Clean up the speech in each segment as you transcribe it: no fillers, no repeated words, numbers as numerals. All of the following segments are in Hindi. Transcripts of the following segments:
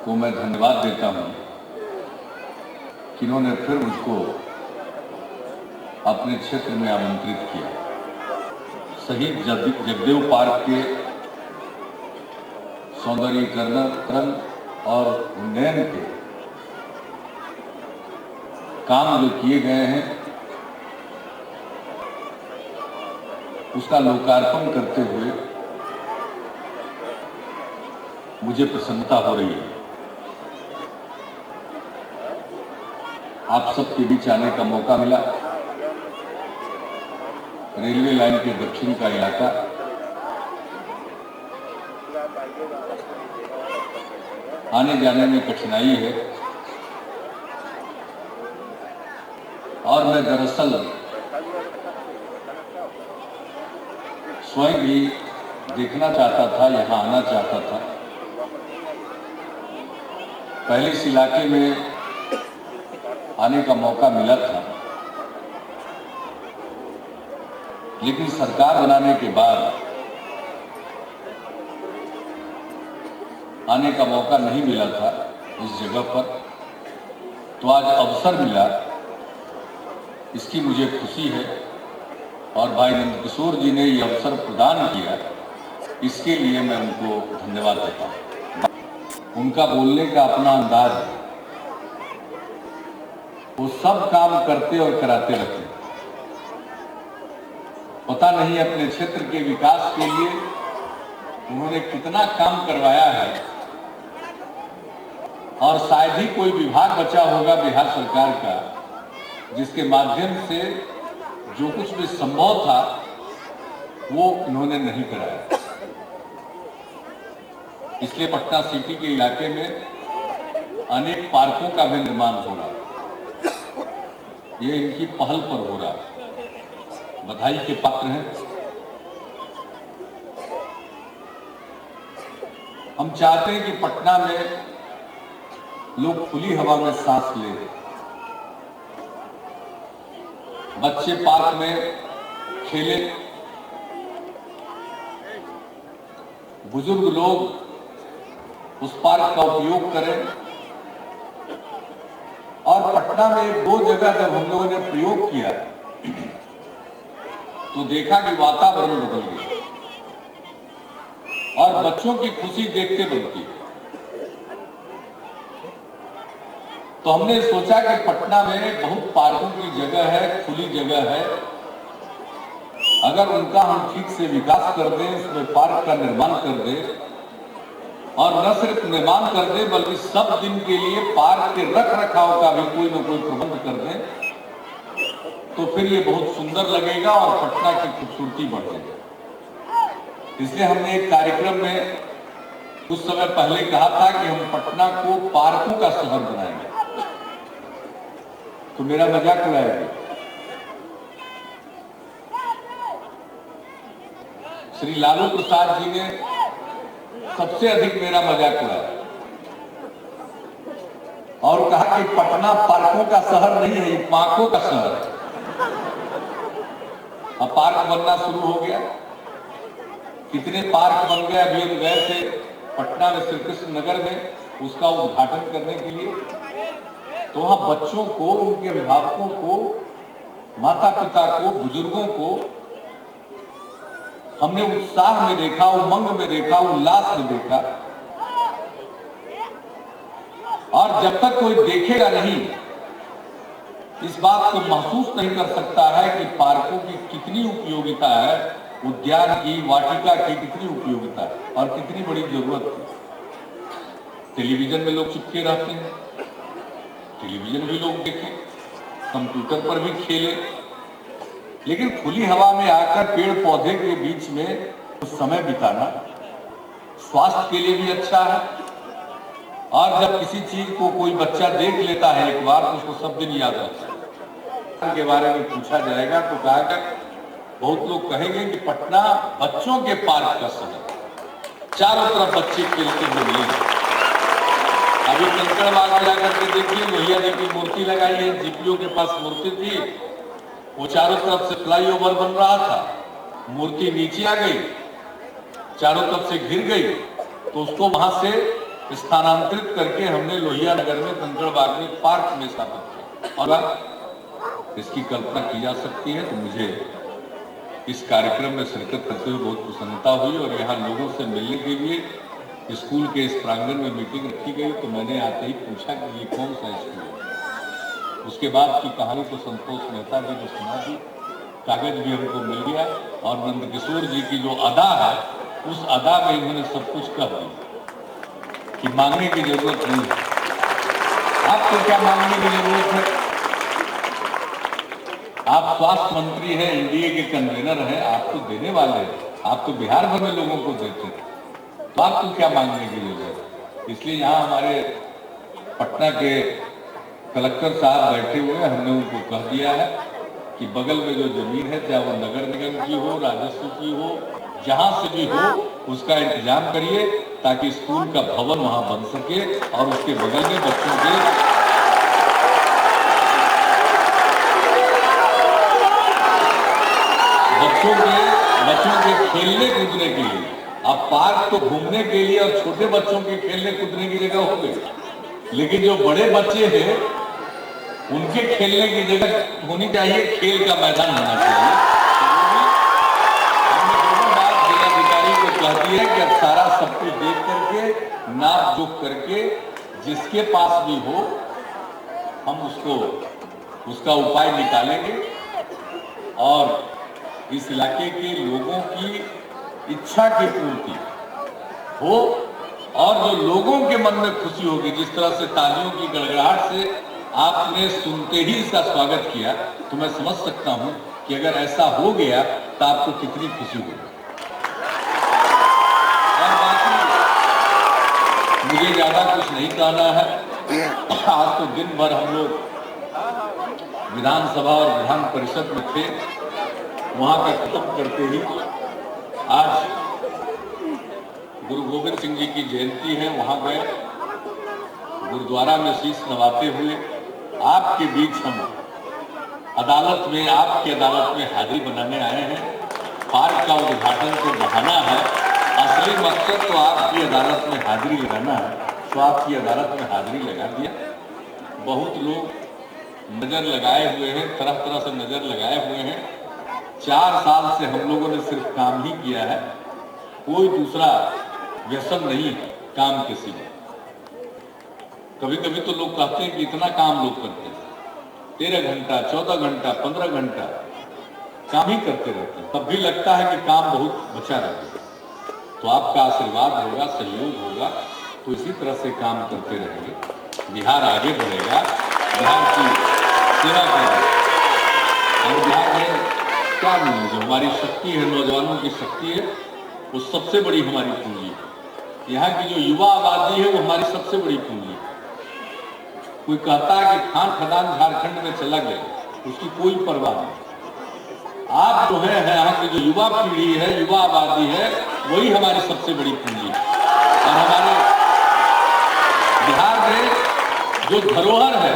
को मैं धन्यवाद देता हूं कि इन्होंने फिर मुझको अपने क्षेत्र में आमंत्रित किया। शहीद जगदेव पार्क के सौंदर्यीकरण और उन्नयन के काम जो किए गए हैं उसका लोकार्पण करते हुए मुझे प्रसन्नता हो रही है। आप सबके बीच आने का मौका मिला। रेलवे लाइन के दक्षिण का इलाका आने जाने में कठिनाई है और मैं दरअसल स्वयं भी देखना चाहता था, यहाँ आना चाहता था। पहले इस इलाके में आने का मौका मिला था, लेकिन सरकार बनाने के बाद आने का मौका नहीं मिला था इस जगह पर। तो आज अवसर मिला, इसकी मुझे खुशी है और भाई नंदकिशोर जी ने ये अवसर प्रदान किया, इसके लिए मैं उनको धन्यवाद देता हूँ। उनका बोलने का अपना अंदाज है, वो सब काम करते और कराते रहते। पता नहीं अपने क्षेत्र के विकास के लिए उन्होंने कितना काम करवाया है और शायद ही कोई विभाग बचा होगा बिहार सरकार का जिसके माध्यम से जो कुछ भी संभव था वो उन्होंने नहीं कराया। इसलिए पटना सिटी के इलाके में अनेक पार्कों का भी निर्माण हो रहा, ये इनकी पहल पर हो रहा, बधाई के पात्र हैं। हम चाहते हैं कि पटना में लोग खुली हवा में सांस लें, बच्चे पार्क में खेले, बुजुर्ग लोग उस पार्क का उपयोग करें। और पटना में 2 जगह जब हम लोगों ने प्रयोग किया तो देखा कि वातावरण बदल गया और बच्चों की खुशी देखते बनती। तो हमने सोचा कि पटना में बहुत पार्कों की जगह है, खुली जगह है, अगर उनका हम ठीक से विकास कर दें, उसमें पार्क का निर्माण कर दें और न सिर्फ निर्माण कर दें बल्कि सब दिन के लिए पार्क के रख रखाव का भी कोई न कोई प्रबंध कर दें, तो फिर ये बहुत सुंदर लगेगा और पटना की खूबसूरती बढ़ जाएगी। इसलिए हमने एक कार्यक्रम में कुछ समय पहले कहा था कि हम पटना को पार्कों का शहर बनाएंगे। तो मेरा मजाक उड़ाएगा। श्री लालू प्रसाद जी ने सबसे अधिक मेरा मजाक उड़ाया और कहा कि पटना पार्कों का शहर नहीं है, ये पार्कों का शहर है। अब पार्क बनना शुरू हो गया, कितने पार्क बन गए। अभी हम गए थे पटना में श्री कृष्ण नगर में उसका उद्घाटन करने के लिए, तो वहां बच्चों को, उनके अभिभावकों को, माता पिता को, बुजुर्गों को हमने उत्साह में देखा, उमंग में देखा, उल्लास में देखा। और जब तक कोई देखेगा नहीं, इस बात को महसूस नहीं कर सकता है कि पार्कों की कितनी उपयोगिता है, उद्यान की, वाटिका की कितनी उपयोगिता है और कितनी बड़ी जरूरत है। टेलीविजन में लोग चिपके रहते हैं, टेलीविजन भी लोग देखें, कंप्यूटर पर भी खेलें, लेकिन खुली हवा में आकर पेड़ पौधे के बीच में कुछ समय बिताना स्वास्थ्य के लिए भी अच्छा है। और जब किसी चीज को कोई बच्चा देख लेता है एक बार तो उसको सब दिन याद रहता है। के बारे में पूछा जाएगा तो कहा, बहुत लोग कहेंगे कि पटना बच्चों के पार्क का शहर, चारों तरफ बच्चे खेलते हुए मिलेंगे। अभी कंकड़बाग में जाकर के देखिए, भैया जी की मूर्ति लगाई है, जीपीओ के पास मूर्ति थी, वो चारों तरफ से फ्लाईओवर बन रहा था, मूर्ति नीचे आ गई, चारों तरफ से घिर गई, तो उसको वहां से स्थानांतरित करके हमने लोहिया नगर में कंकड़बाग में पार्क में स्थापित किया। और इसकी कल्पना की जा सकती है। तो मुझे इस कार्यक्रम में शिरकत करते हुए बहुत प्रसन्नता हुई और यहाँ लोगों से मिलने के लिए स्कूल के इस प्रांगण में मीटिंग रखी गई। तो मैंने आते ही पूछा कि ये कौन सा स्कूल है। उसके बाद की कहानी तो संतोष मेहता जी ने सुना दी, कागज भी हमको मिल गया और नंदकिशोर जी की जो अदा है उस अदा में इन्होंने सब कुछ कह दिया कि मांगने की जरूरत नहीं है। आपको क्या मांगने की जरूरत है? आप स्वास्थ्य मंत्री हैं, एनडीए के कन्वीनर हैं, आप तो देने वाले हैं, आप तो बिहार भर में लोगों को देते हैं, तो आपको क्या मांगने की जरूरत है? इसलिए यहाँ हमारे पटना के कलेक्टर साहब बैठे हुए हैं, हमने उनको कह दिया है कि बगल में जो जमीन है, चाहे वो नगर निगम की हो, राजस्व की हो, जहां से भी हो, उसका इंतजाम करिए ताकि स्कूल का भवन वहां बन सके और उसके बगल में बच्चों के खेलने कूदने के लिए। अब पार्क तो घूमने के लिए और छोटे बच्चों के खेलने कूदने की जगह हो गई, लेकिन जो बड़े बच्चे हैं उनके खेलने की जगह होनी चाहिए, खेल का मैदान होना चाहिए। हमने दोनों बात जिलाधिकारी को कहती है कि अब सारा सब कुछ देख करके, नाप जोख करके, जिसके पास भी हो हम उसका उपाय निकालेंगे और इस इलाके के लोगों की इच्छा की पूर्ति हो और जो लोगों के मन में खुशी होगी। जिस तरह से तालियों की गड़गड़ाहट से आपने सुनते ही इसका स्वागत किया, तो मैं समझ सकता हूं कि अगर ऐसा हो गया तो आपको कितनी खुशी होगी। और बाकी मुझे ज्यादा कुछ नहीं कहना है। आज तो दिन भर हम लोग विधानसभा और विधान परिषद में थे, वहां का खत्म करते ही आज गुरु गोविंद सिंह जी की जयंती है, वहां गए, गुरुद्वारा में शीश नवाते हुए आपके बीच हम अदालत में, आपकी अदालत में हाजिरी बनाने आए हैं। पार्क का उद्घाटन तो बहाना है, असली मकसद तो आपकी अदालत में हाजिरी लगाना है। तो आपकी अदालत में हाजिरी लगा दिया। बहुत लोग नजर लगाए हुए हैं, तरह तरह से नजर लगाए हुए हैं। 4 साल से हम लोगों ने सिर्फ काम ही किया है, कोई दूसरा व्यसन नहीं है काम के सिवा। कभी कभी तो लोग कहते हैं कि इतना काम लोग करते हैं, 13 घंटा 14 घंटा 15 घंटा काम ही करते रहते हैं, तब भी लगता है कि काम बहुत बचा रहेगा। तो आपका आशीर्वाद होगा, सहयोग होगा, तो इसी तरह से काम करते रहेंगे, बिहार आगे बढ़ेगा, बिहार की सेवा करेगा। और बिहार में क्या नहीं, जो हमारी शक्ति है, नौजवानों की शक्ति है, वो सबसे बड़ी हमारी पूंजी है। यहाँ की जो युवा आबादी है वो हमारी सबसे बड़ी पूंजी है। कोई कहता है कि खान खदान झारखंड में चला गया, उसकी कोई परवाह नहीं। आप जो है यहाँ की जो युवा पीढ़ी है, युवा आबादी है, वही हमारी सबसे बड़ी पूंजी है। और हमारे बिहार में जो धरोहर है,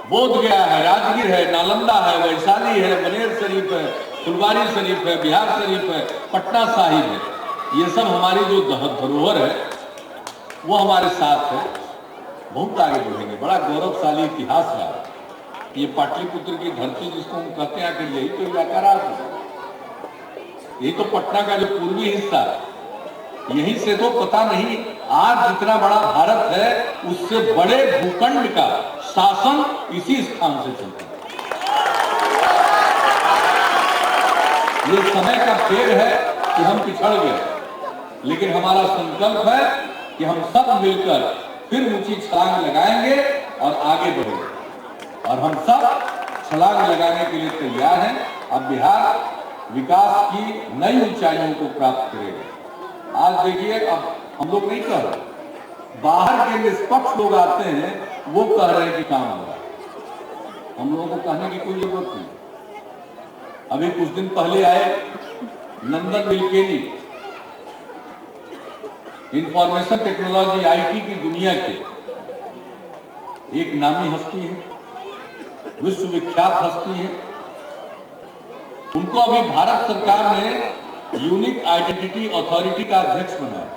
बोधगया है, राजगीर है, नालंदा है, वैशाली है, मनेर शरीफ है, फुलवारी शरीफ है, बिहार शरीफ है, पटना साहिब है, ये सब हमारी जो धरोहर है वो हमारे साथ है। बहुत आगे बढ़ेंगे, बड़ा गौरवशाली इतिहास है। ये पाटलिपुत्र की धरती जिसको हम कहते हैं कि यही तो इलाका रहा था, यही तो पटना का जो पूर्वी हिस्सा है, यहीं से तो पता नहीं आज जितना बड़ा भारत है उससे बड़े भूखंड का शासन इसी स्थान से चलता है। ये समय का खेल है कि हम पिछड़ गए, लेकिन हमारा संकल्प है कि हम सब मिलकर फिर ऊंची छलांग लगाएंगे और आगे बढ़ेंगे। और हम सब छलांग लगाने के लिए तैयार हैं। अब बिहार विकास की नई ऊंचाइयों को प्राप्त करेगा। आज देखिए, अब हम लोग नहीं कह रहे, बाहर के निष्पक्ष लोग आते हैं, वो कह रहे हैं कि काम हो रहा है। हम लोगों को कहने की कोई जरूरत नहीं। अभी कुछ दिन पहले आए Nandan Nilekani, information technology IT की दुनिया के एक नामी हस्ती है, विश्वविख्यात हस्ती है। उनको अभी भारत सरकार ने यूनिक आइडेंटिटी अथॉरिटी का अध्यक्ष बनाया।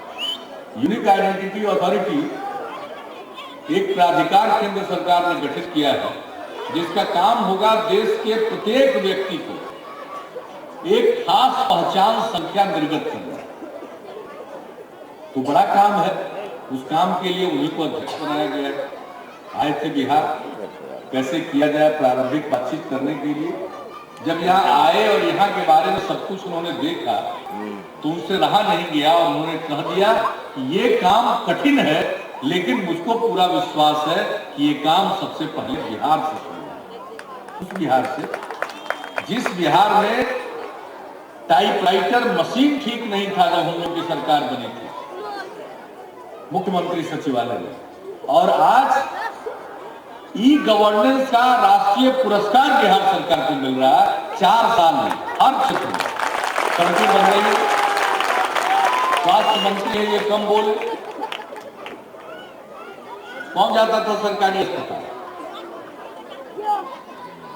यूनिक आइडेंटिटी अथॉरिटी एक प्राधिकार केंद्र सरकार ने गठित किया है, जिसका काम होगा देश के प्रत्येक व्यक्ति को एक खास पहचान संख्या निर्गत करना। तो बड़ा काम है, उस काम के लिए उन्हीं को अध्यक्ष बनाया गया है। आए थे बिहार, कैसे किया जाए प्रारंभिक बातचीत करने के लिए। जब यहाँ आए और यहाँ के बारे में सब कुछ उन्होंने देखा तो उनसे रहा नहीं गया और उन्होंने कह दिया कि ये काम कठिन है, लेकिन मुझको पूरा विश्वास है कि ये काम सबसे पहले बिहार से शुरू है। उस बिहार से, जिस बिहार में टाइपराइटर मशीन ठीक नहीं था जब हम लोग की सरकार बनी थी, मुख्यमंत्री सचिवालय में, और आज ई गवर्नेंस का राष्ट्रीय पुरस्कार बिहार सरकार को मिल रहा है 4 साल में। हर क्षेत्र में सड़कें बन रही है, स्वास्थ्य मंत्री है ये कम बोले, पहुंच जाता था सरकारी अस्पताल,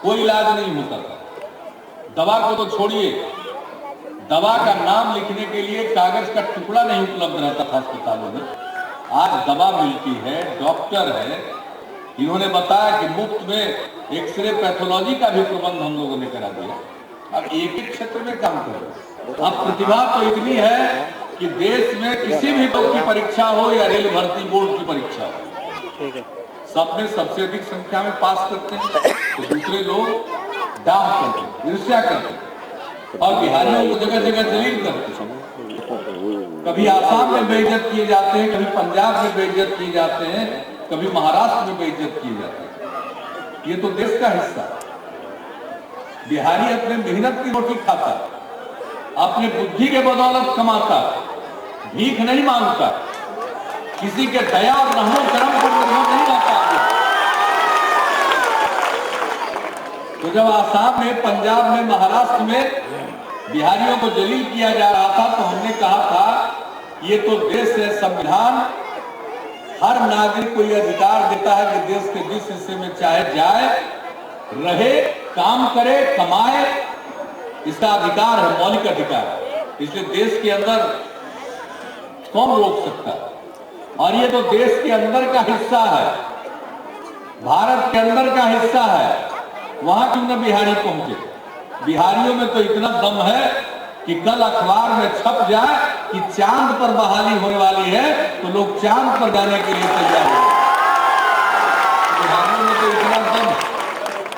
कोई इलाज नहीं होता था। दवा को तो छोड़िए, दवा का नाम लिखने के लिए कागज का टुकड़ा नहीं उपलब्ध रहता था अस्पतालों में। आज दवा मिलती है, डॉक्टर है। इन्होंने बताया कि मुफ्त में एक्सरे पैथोलॉजी का भी प्रबंध हम लोगों ने करा दिया। अब एक एक क्षेत्र में काम कर रहे हैं। अब प्रतिभा तो इतनी है कि देश में किसी भी लोग की परीक्षा हो या रेल भर्ती बोर्ड की परीक्षा हो, सब में सबसे अधिक संख्या में पास करते हैं, तो दूसरे लोग डांस करते हैं, ईर्ष्या करते हैं और बिहारियों को जगह जगह जलील करते हैं। कभी आसाम में बेइज्जत किए जाते हैं, कभी पंजाब में बेइज्जत किए जाते हैं, कभी महाराष्ट्र में बेइज्जत किए जाते हैं। ये तो देश का हिस्सा। बिहारी अपने मेहनत की रोटी खाता, अपने बुद्धि के बदौलत कमाता, भीख नहीं मांगता, किसी के दया और रहमो करम पर निर्भर नहीं रहता। तो जब आसाम में, पंजाब में, महाराष्ट्र में बिहारियों को जलील किया जा रहा था तो हमने कहा था ये तो देश है, संविधान हर नागरिक को यह अधिकार देता है कि देश के जिस हिस्से में चाहे जाए, रहे, काम करे, कमाए, इसका अधिकार है, मौलिक अधिकार। इसलिए देश के अंदर कौन रोक सकता है? और ये तो देश के अंदर का हिस्सा है, भारत के अंदर का हिस्सा है। वहां क्यों न बिहारी पहुंचे? बिहारियों में तो इतना दम है कि कल अखबार में छप जाए कि चांद पर बहाली होने वाली है तो लोग चांद पर जाने के लिए तैयार हैं। बिहारियों में तो इतना दम,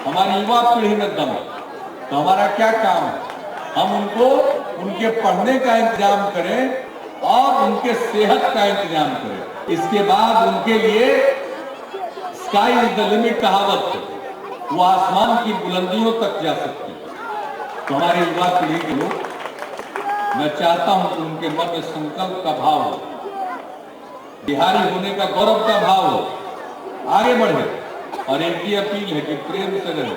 हमारी युवा पीढ़ी में दम है। तो हमारा क्या काम है? हम उनको उनके पढ़ने का इंतजाम करें और उनके सेहत का इंतजाम करें। इसके बाद उनके लिए स्काई इज द लिमिट कहावत है, वो आसमान की बुलंदियों तक जा सकती है। तो हमारे युवा पीढ़ी के लोग, मैं चाहता हूं कि उनके मन में संकल्प का भाव हो, बिहारी होने का गौरव का भाव हो, आगे बढ़े। और एक ही अपील है कि प्रेम से रहे,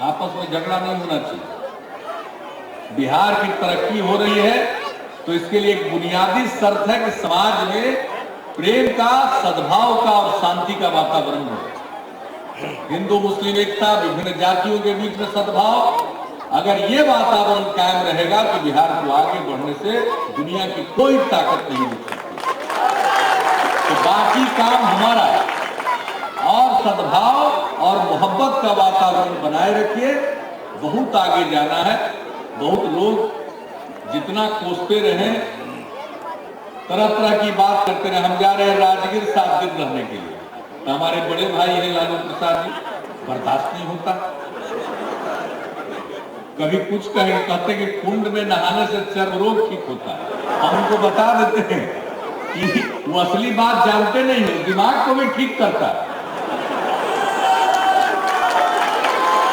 आपस में झगड़ा नहीं होना चाहिए। बिहार की तरक्की हो रही है तो इसके लिए एक बुनियादी शर्त है कि समाज में प्रेम का, सद्भाव का और शांति का वातावरण हो। हिंदू मुस्लिम एकता, विभिन्न जातियों के बीच में सद्भाव, अगर ये वातावरण कायम रहेगा तो बिहार को आगे बढ़ने से दुनिया की कोई ताकत नहीं रुक सकती। तो बाकी काम हमारा है, और सद्भाव और मोहब्बत का वातावरण बनाए रखिए। बहुत आगे जाना है। बहुत लोग जितना कोसते रहे, तरह तरह की बात करते रहे। हम जा रहे हैं राजगीर 7 दिन रहने के लिए, तो हमारे बड़े भाई हैं लालू प्रसाद जी, बर्दाश्त नहीं होता। कभी कुछ कहते कि कुंड में नहाने से चर्म रोग ठीक होता है। हम उनको बता देते हैं कि वो असली बात जानते नहीं है, दिमाग को भी ठीक करता है।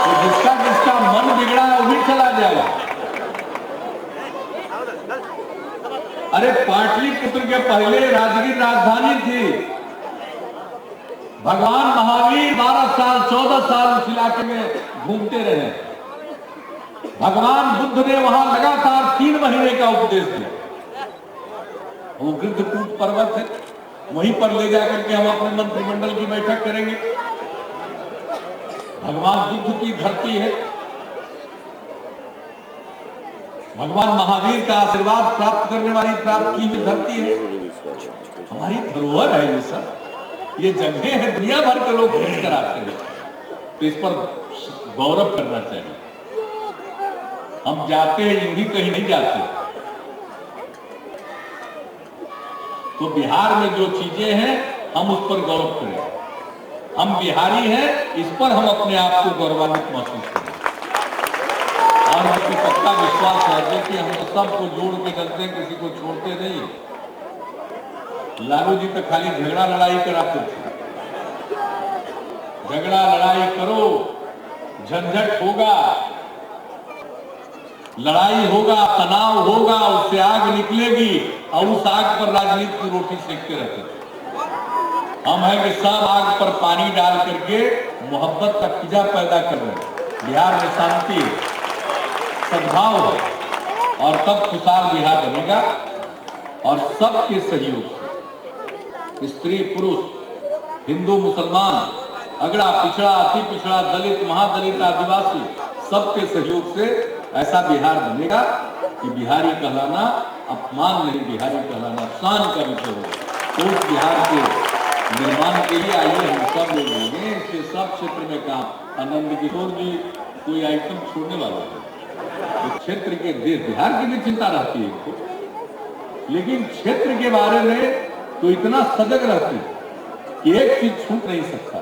तो जिसका जिसका मन बिगड़ा है वो भी चला जाएगा। अरे पाटलिपुत्र के पहले राजगीर राजधानी थी। भगवान महावीर 12 साल 14 साल उस इलाके में घूमते रहे। भगवान बुद्ध ने वहां लगातार 3 महीने का उपदेश दिया। वो गृद्धकूट पर्वत है, वहीं पर ले जाकर के हम अपने मंत्रिमंडल की बैठक करेंगे। भगवान बुद्ध की धरती है। भगवान महावीर का आशीर्वाद प्राप्त करने वाली प्राप्त की हुई धरती है, हमारी धरोहर है ये सब, ये जगह है, दुनिया भर के लोग खोज कर आते हैं, तो इस पर गौरव करना चाहिए। हम जाते हैं यूं ही कहीं नहीं जाते। तो बिहार में जो चीजें हैं हम उस पर गौरव करें, हम बिहारी हैं, इस पर हम अपने आप को गौरवान्वित महसूस करें। और मुझे पक्का विश्वास है कि हम तो सबको जोड़ के चलते हैं, किसी को छोड़ते नहीं। लालू जी तो खाली झगड़ा लड़ाई कराते थे, झगड़ा लड़ाई करो, झंझट होगा, लड़ाई होगा, तनाव होगा, उससे आग निकलेगी और उस आग पर राजनीति की रोटी सेकते रहते थे। हम है कि सब आग पर पानी डाल करके मोहब्बत का फिजा पैदा कर रहे हैं। बिहार में शांति, सद्भाव है और तब खुशहाल बिहार बनेगा। और सबके सहयोग से, स्त्री पुरुष, हिंदू मुसलमान, अगड़ा पिछड़ा अति पिछड़ा, दलित महादलित आदिवासी, सबके सहयोग से ऐसा बिहार बनेगा कि बिहारी कहलाना अपमान नहीं, बिहारी कहलाना शान का विषय होगा। तो उस बिहार के निर्माण के लिए आइए हम सब लोग लगे, इसके सब क्षेत्र में काम। आनंद किशोर जी कोई आइटम छोड़ने वाला है, तो क्षेत्र के बिहार की भी चिंता रहती है इनको, लेकिन क्षेत्र के बारे में तो इतना सजग रहती है कि एक चीज छूट नहीं सकता।